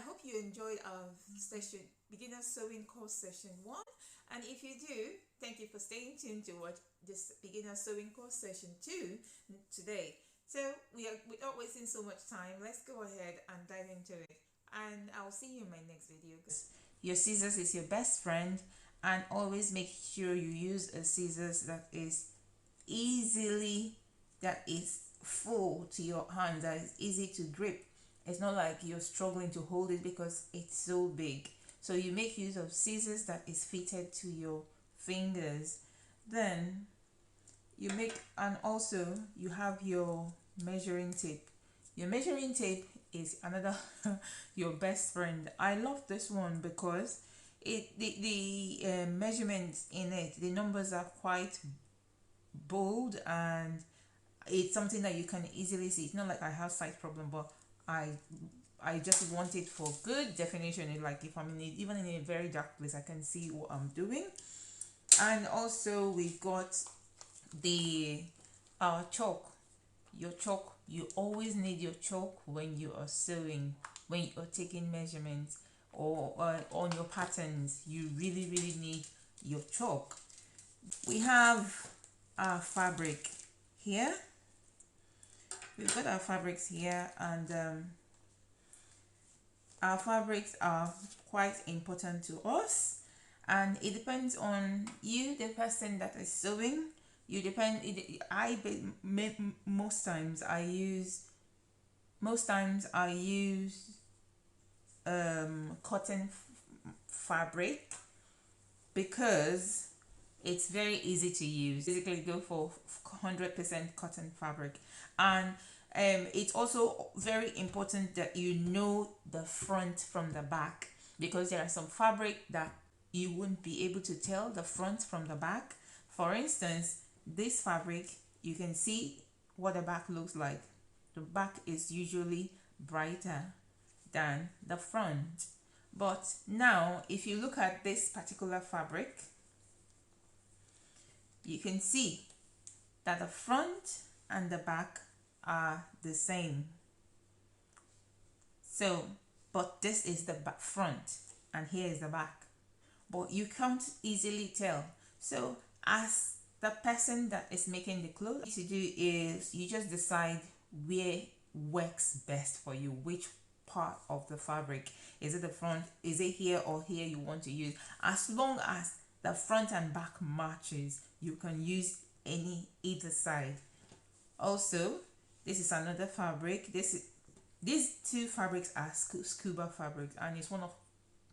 hope you enjoyed our session, beginner sewing course session 1. And if you do, thank you for staying tuned to watch this beginner sewing course session 2 today. So without wasting so much time, let's go ahead and dive into it. And I'll see you in my next video. Your scissors is your best friend, and always make sure you use a scissors that is easily that is full to your hand, that is easy to grip. It's not like you're struggling to hold it because it's so big. So you make use of scissors that is fitted to your fingers. Then you make, and also you have your measuring tape. Your measuring tape is another your best friend. I love this one because the measurements in it, the numbers are quite bold, and it's something that you can easily see. It's not like I have sight problem, but I I just want it for good definition. Like if I'm in even in a very dark place, I can see what I'm doing. And also we've got the chalk. Your chalk, you always need your chalk when you are sewing, when you're taking measurements, or on your patterns. You really need your chalk. We have our fabric here. We've got our fabrics here, and our fabrics are quite important to us, and it depends on you, the person that is sewing. You depend it, I most times I use cotton fabric because it's very easy to use. Basically go for 100% cotton fabric. And it's also very important that you know the front from the back, because there are some fabric that you wouldn't be able to tell the front from the back. For instance, this fabric, you can see what the back looks like. The back is usually brighter than the front. But now if you look at this particular fabric, you can see that the front and the back are the same. So, but this is the back front and here is the back, but you can't easily tell. So as the person that is making the clothes, what you do is you just decide where works best for you, which part of the fabric. Is it the front, is it here or here you want to use? As long as the front and back matches, you can use either side. Also, this is another fabric. These two fabrics are scuba fabrics, and it's one of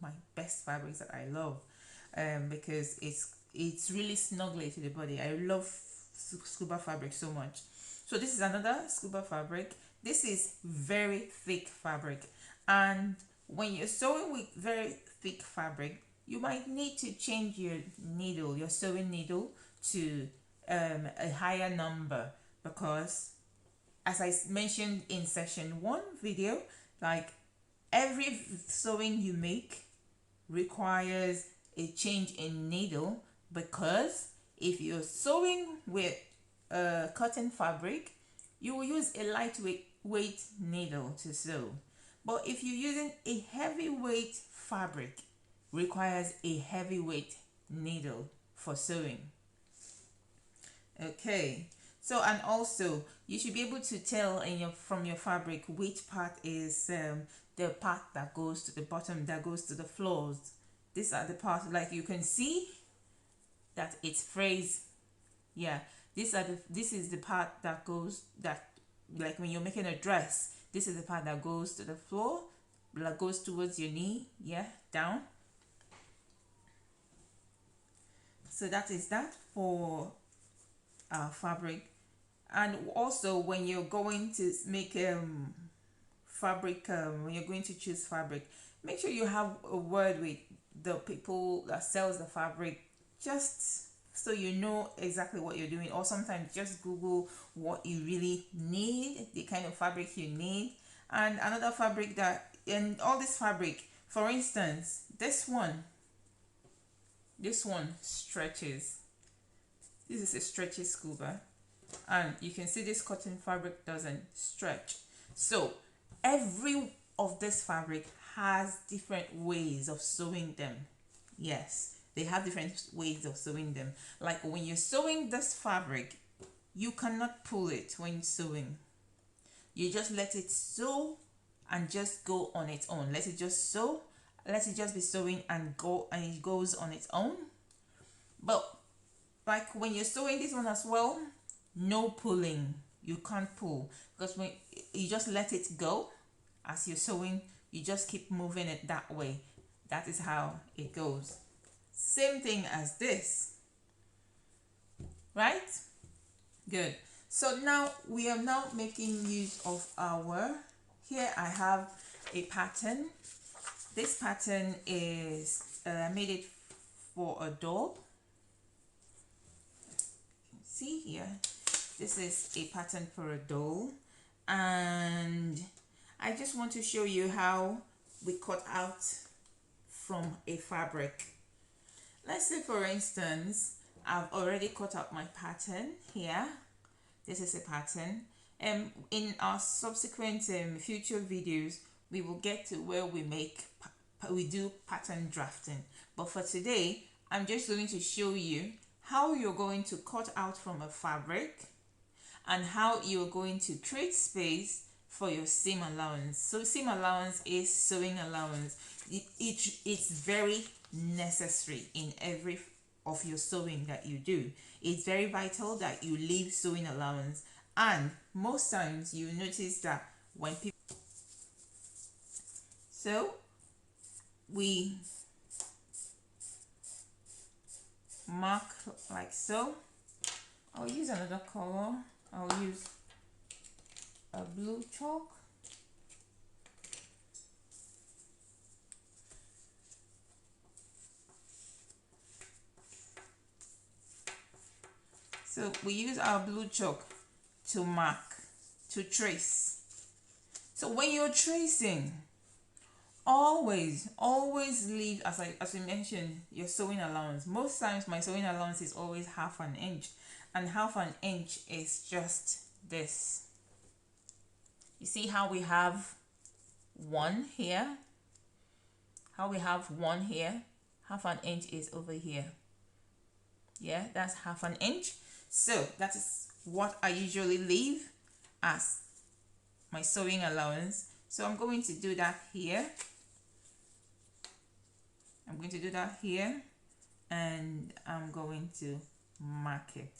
my best fabrics that I love, because it's really snuggly to the body. I love scuba fabric so much. So this is another scuba fabric. This is very thick fabric, and when you're sewing with very thick fabric, you might need to change your sewing needle, to a higher number, because as I mentioned in session 1 video, like every sewing you make requires a change in needle, because if you're sewing with cotton fabric, you will use a lightweight needle to sew. But if you're using a heavyweight fabric, requires a heavyweight needle for sewing. Okay, so and also you should be able to tell from your fabric which part is the part that goes to the bottom, that goes to the floors. These are the parts, like you can see that it's phrase. Yeah, this is the part that goes, that like when you're making a dress, this is the part that goes to the floor, that goes towards your knee, yeah, down. So that is that for fabric. And also when you're going to make fabric, when you're going to choose fabric, make sure you have a word with the people that sells the fabric, just so you know exactly what you're doing. Or sometimes just Google what you really need, the kind of fabric you need. And another fabric that in all this fabric, for instance, this one stretches. This is a stretchy scuba, and you can see this cotton fabric doesn't stretch. So every of this fabric has different ways of sewing them. Yes, they have different ways of sewing them. Like when you're sewing this fabric, you cannot pull it when sewing. You just let it sew and just go on its own. Let it just sew, let it just be sewing and go, and it goes on its own. But like when you're sewing this one as well, no pulling. You can't pull, because when you just let it go as you're sewing, you just keep moving it that way. That is how it goes. Same thing as this, right? Good. So now we are now making use of our, here I have a pattern. This pattern is I made it for a doll. See here, this is a pattern for a doll, and I just want to show you how we cut out from a fabric. Let's say for instance, I've already cut out my pattern here. This is a pattern, and in our subsequent future videos, we will get to where we do pattern drafting. But for today, I'm just going to show you how you're going to cut out from a fabric and how you're going to create space for your seam allowance. So seam allowance is sewing allowance. It's very necessary in every of your sewing that you do. It's very vital that you leave sewing allowance, and most times you notice that when people, so we mark like so. I'll use another color. I'll use a blue chalk. So we use our blue chalk to mark, to trace. So when you're tracing, always leave, as we mentioned, your sewing allowance. Most times my sewing allowance is always half an inch, and half an inch is just this. You see how we have one here, half an inch is over here. Yeah, that's half an inch. So that is what I usually leave as my sewing allowance. So I'm going to do that here. And I'm going to mark it.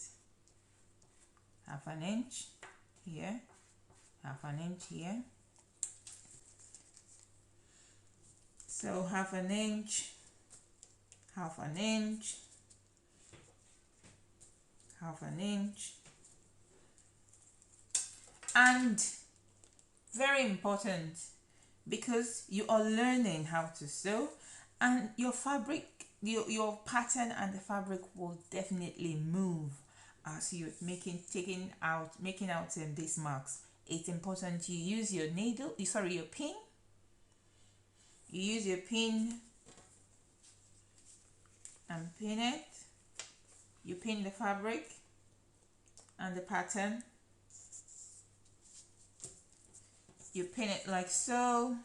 Half an inch here, half an inch here. So half an inch, half an inch, half an inch. And very important, because you are learning how to sew, and your fabric, your pattern and the fabric will definitely move as you're making out these marks. It's important you use your needle, your pin. You use your pin and pin it. You pin the fabric and the pattern. You pin it like so.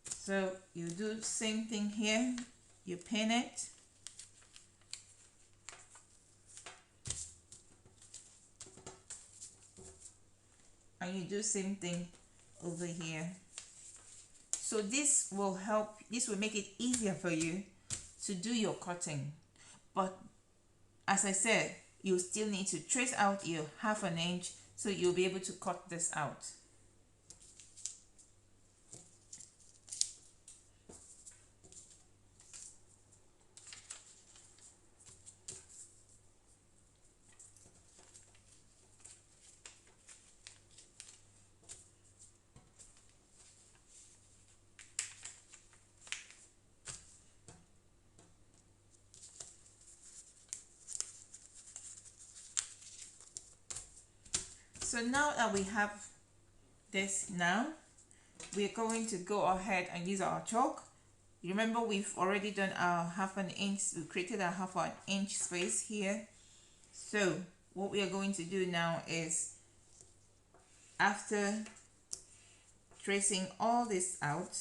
So you do same thing here. You pin it. And you do same thing over here. So this will make it easier for you to do your cutting. But as I said, you still need to trace out your half an inch, so you'll be able to cut this out. So now that we have this, now we're going to go ahead and use our chalk. Remember, we've already done our half an inch. We created a half an inch space here. So what we are going to do now is, after tracing all this out,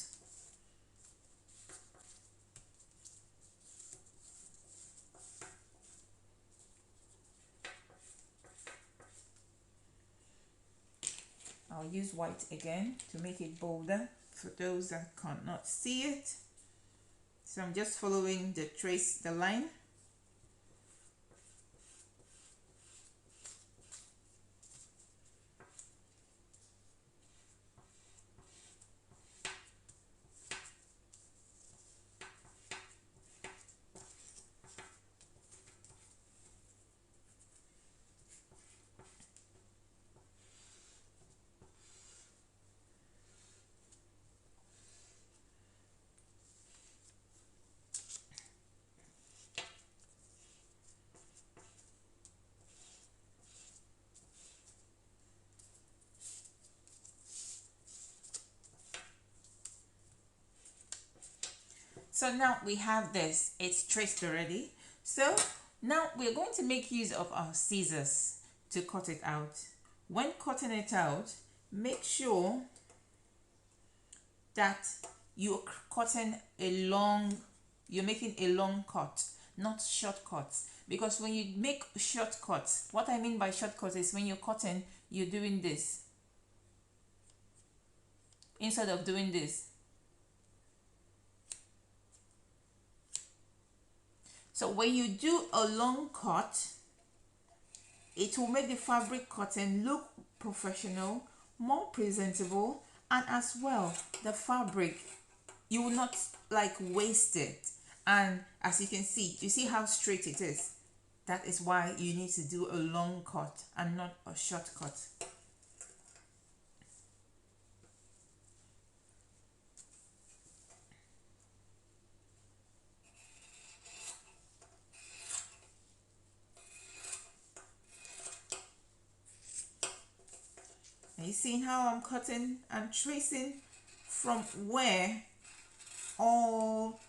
I'll use white again to make it bolder for those that cannot see it. So I'm just following the line. So now we have this, it's traced already. So now we're going to make use of our scissors to cut it out. When cutting it out, make sure that you're making a long cut, not short cuts. Because when you make short cuts, what I mean by short cuts is when you're cutting, you're doing this instead of doing this. So when you do a long cut, it will make the fabric cutting look professional, more presentable, and as well, the fabric, you will not like waste it. And as you can see, you see how straight it is. That is why you need to do a long cut and not a short cut. You see how I'm cutting and tracing from where all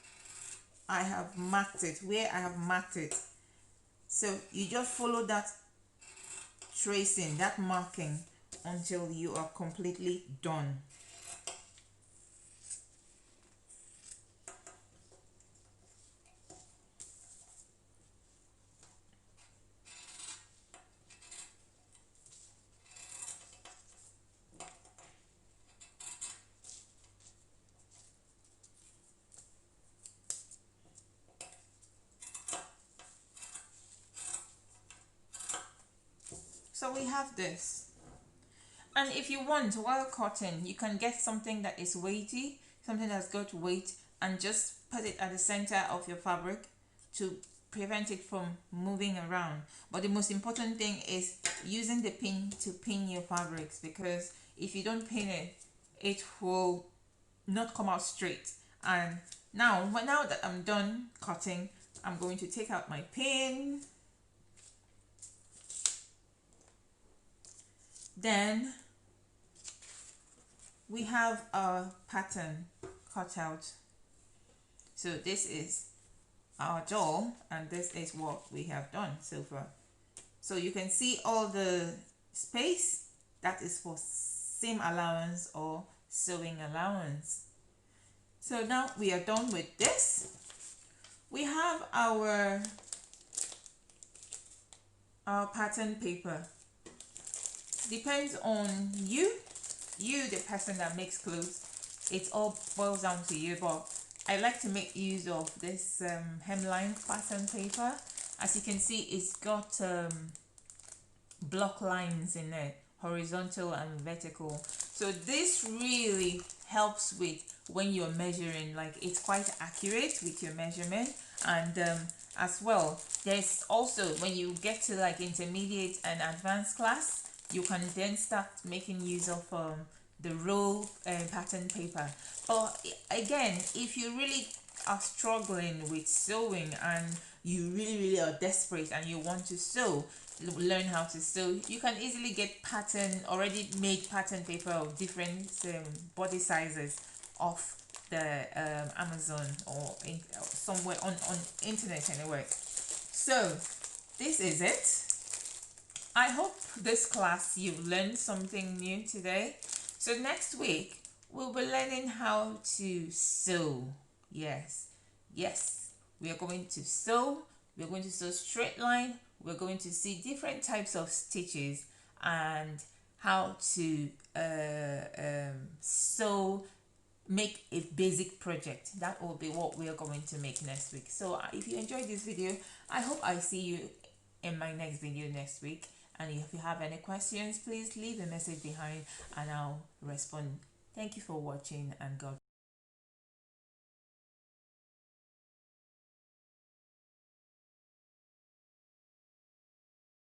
I have marked it, where I have marked it. So you just follow that tracing, that marking, until you are completely done. So we have this. And if you want, while cutting, you can get something that is weighty, something that's got weight, and just put it at the center of your fabric to prevent it from moving around. But the most important thing is using the pin to pin your fabrics, because if you don't pin it, it will not come out straight. And now that I'm done cutting, I'm going to take out my pin. Then we have our pattern cut out. So this is our doll, and this is what we have done so far. So you can see all the space that is for seam allowance or sewing allowance. So now we are done with this. We have our pattern paper. Depends on you, the person that makes clothes. It all boils down to you, but I like to make use of this hemline pattern paper. As you can see, it's got block lines in it, horizontal and vertical. So this really helps with when you're measuring, like it's quite accurate with your measurement. And as well, there's also, when you get to like intermediate and advanced class, you can then start making use of the roll pattern paper. But again, if you really are struggling with sewing and you really are desperate and you want to sew, learn how to sew, you can easily get already made pattern paper of different body sizes off the Amazon or somewhere on internet anyway. So this is it. I hope this class you've learned something new today. So next week we'll be learning how to sew. Yes, yes, we are going to sew. We're going to sew straight line. We're going to see different types of stitches and how to sew, make a basic project. That will be what we are going to make next week. So if you enjoyed this video, I hope I see you in my next video next week. And if you have any questions, please leave a message behind and I'll respond. Thank you for watching, and God